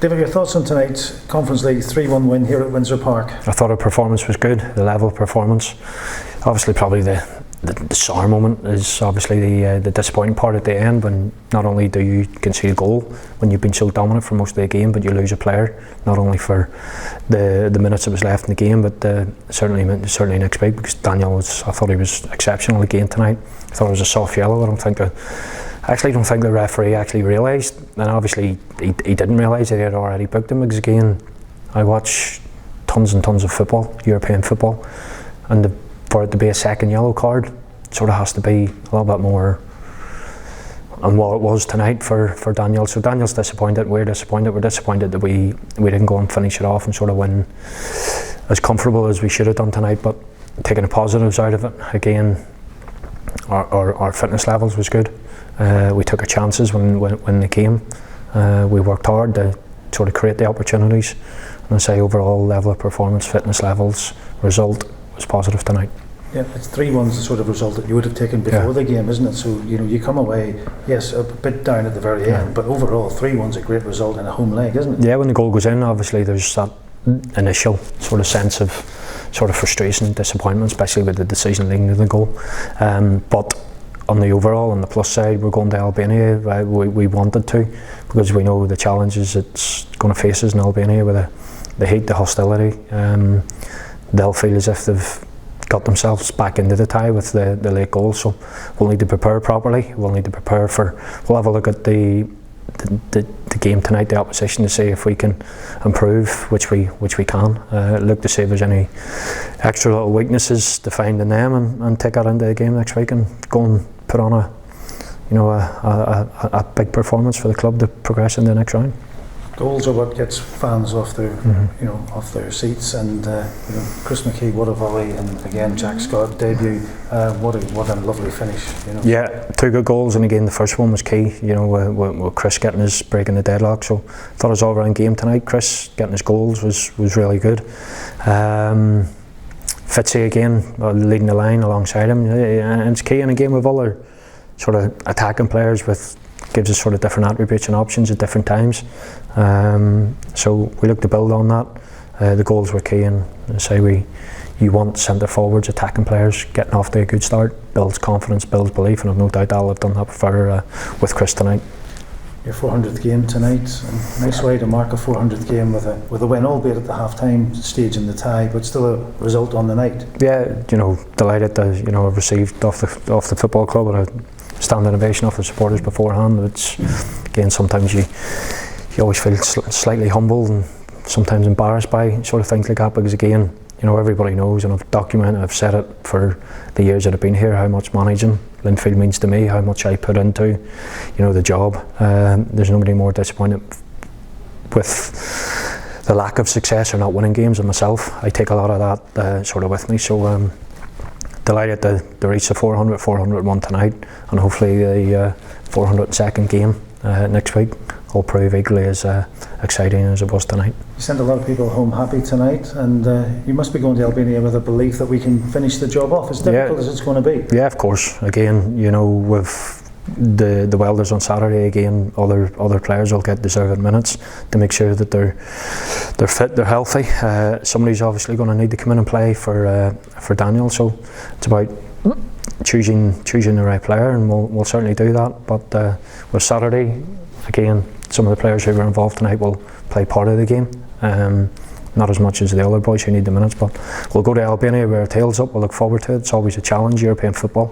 David, your thoughts on tonight's Conference League 3-1 win here at Windsor Park? I thought our performance was good, the level of performance. Obviously probably the sour moment is obviously the disappointing part at the end, when not only do you concede a goal when you've been so dominant for most of the game, but you lose a player, not only for the minutes that was left in the game, but certainly next week, because Daniel I thought he was exceptional again tonight. I thought it was a soft yellow. I actually don't think the referee actually realised, and obviously he didn't realise that he had already booked him, because again, I watch tons and tons of football, European football, and for it to be a second yellow card, it sort of has to be a little bit more on what it was tonight for Daniel. So Daniel's disappointed, we're disappointed that we didn't go and finish it off and sort of win as comfortable as we should have done tonight. But taking the positives out of it, again, our fitness levels was good. We took our chances when they came. We worked hard to sort of create the opportunities, and I say overall level of performance, fitness levels, result was positive tonight. Yeah, it's 3-1's the sort of result that you would have taken before the game, isn't it? So you come away, yes, a bit down at the very end, but overall 3-1's a great result in a home leg, isn't it? Yeah, when the goal goes in, obviously there's that initial sort of sense of sort of frustration, disappointment, especially with the decision leading to the goal. But on the overall, on the plus side, we're going to Albania. We wanted to, because we know the challenges it's going to face us in Albania with the heat, the hostility. They'll feel as if they've got themselves back into the tie with the late goal, so we'll need to prepare properly. We'll need to prepare we'll have a look at the game tonight, the opposition, to see if we can improve, which we can. Look to see if there's any extra little weaknesses to find in them, and take that into the game next week and go and put on a big performance for the club to progress in the next round. Goals are what gets fans off their off their seats, and Chris McKee, what a volley, and again Jack Scott debut, what a lovely finish. Yeah, 2 good goals, and again the first one was key. With Chris getting breaking the deadlock. So I thought it was all round game tonight. Chris getting his goals was really good. Fitzy again leading the line alongside him, and it's key in a game with other sort of attacking players gives us sort of different attributes and options at different times. So we look to build on that. The goals were key, and say you want centre forwards, attacking players getting off to a good start, builds confidence, builds belief, and I've no doubt I'll have done that with Chris tonight. Your 400th game tonight, a nice way to mark a 400th game with a win, albeit at the half-time stage in the tie, but still a result on the night. Yeah, delighted to have received off the football club and a standing ovation off the supporters beforehand. It's again, sometimes you always feel slightly humbled and sometimes embarrassed by sort of things like that, because again, everybody knows, and I've documented, I've said it for the years that I've been here, how much managing Linfield means to me, how much I put into the job. There's nobody more disappointed with the lack of success or not winning games than myself. I take a lot of that sort of with me, so delighted to reach the 401 tonight, and hopefully the 402nd game next week will prove equally as exciting as it was tonight. You sent a lot of people home happy tonight, and you must be going to Albania with a belief that we can finish the job off, as difficult as it's going to be. Yeah, of course. Again, with the Welders on Saturday, again, other players will get deserved minutes to make sure that they're fit, they're healthy. Somebody's obviously going to need to come in and play for Daniel, so it's about choosing the right player, and we'll certainly do that. But with Saturday, again, some of the players who were involved tonight will play part of the game. Not as much as the other boys who need the minutes, but we'll go to Albania with our tails up. We'll look forward to it. It's always a challenge, European football.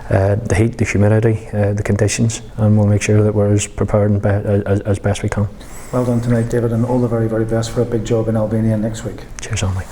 The heat, the humidity, the conditions, and we'll make sure that we're as prepared as best we can. Well done tonight, David, and all the very, very best for a big job in Albania next week. Cheers, Andy.